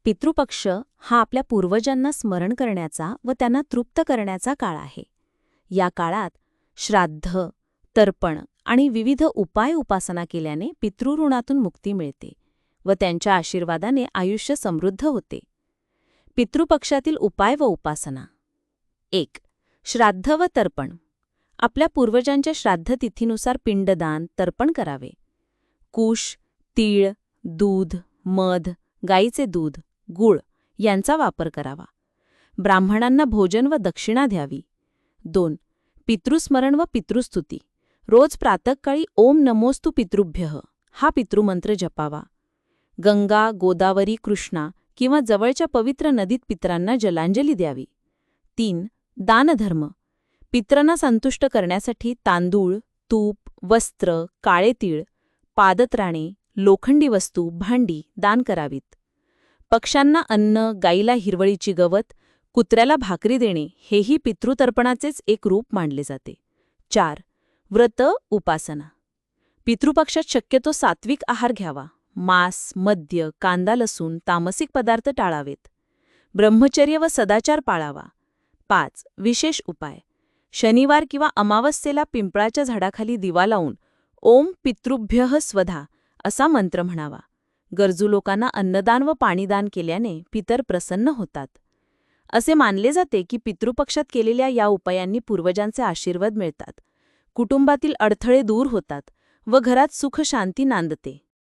पितृपक्ष हा आपल्या पूर्वजांना स्मरण करण्याचा व त्यांना तृप्त करण्याचा काळ आहे. या काळात श्राद्ध, तर्पण आणि विविध उपाय उपासना केल्याने पितृऋणातून मुक्ती मिळते व त्यांच्या आशीर्वादाने आयुष्य समृद्ध होते. पितृपक्षातील उपाय व उपासना. 1. श्राद्ध व तर्पण. आपल्या पूर्वजांच्या श्राद्ध तिथीनुसार पिंडदान, तर्पण करावे. कुश, तीळ, दूध, मध, गाईचे दूध, गूळ यांचा वापर करावा. ब्राह्मणांना भोजन व दक्षिणा द्यावी. 2. पितृस्मरण व पितृस्तुती. रोज प्रातःकाळी ओम नमोस्तु पितृभ्यः हा पितृमंत्र जपावा. गंगा, गोदावरी, कृष्णा किंवा जवळच्या पवित्र नदीत पितरांना जलांजली द्यावी. 3. दानधर्म. पितरांना संतुष्ट करण्यासाठी तांदूळ, तूप, वस्त्र, काळे तीळ, पादत्राणे, लोखंडी वस्तू, भांडी दान करावीत. पक्ष्यांना अन्न, गाईला हिरवळीची गवत, कुत्र्याला भाकरी देणे हेही पितृतर्पणाचेच एक रूप मानले जाते. 4. व्रत, उपासना. पितृपक्षात शक्यतो सात्विक आहार घ्यावा. मांस, मद्य, कांदा, लसूण, तामसिक पदार्थ टाळावेत. ब्रह्मचर्य व सदाचार पाळावा. 5. विशेष उपाय. शनिवार किंवा अमावस्येला पिंपळाच्या झाडाखाली दिवा लावून ओम पितृभ्यः स्वधा असा मंत्र म्हणावा. गरजू लोकांना अन्नदान व पाणीदान केल्याने पितर प्रसन्न होतात. असे मानले जाते की पितृपक्षात केलेल्या या उपायांनी पूर्वजांचे आशीर्वाद मिळतात, कुटुंबातील अडथळे दूर होतात व घरात सुख शांती नांदते.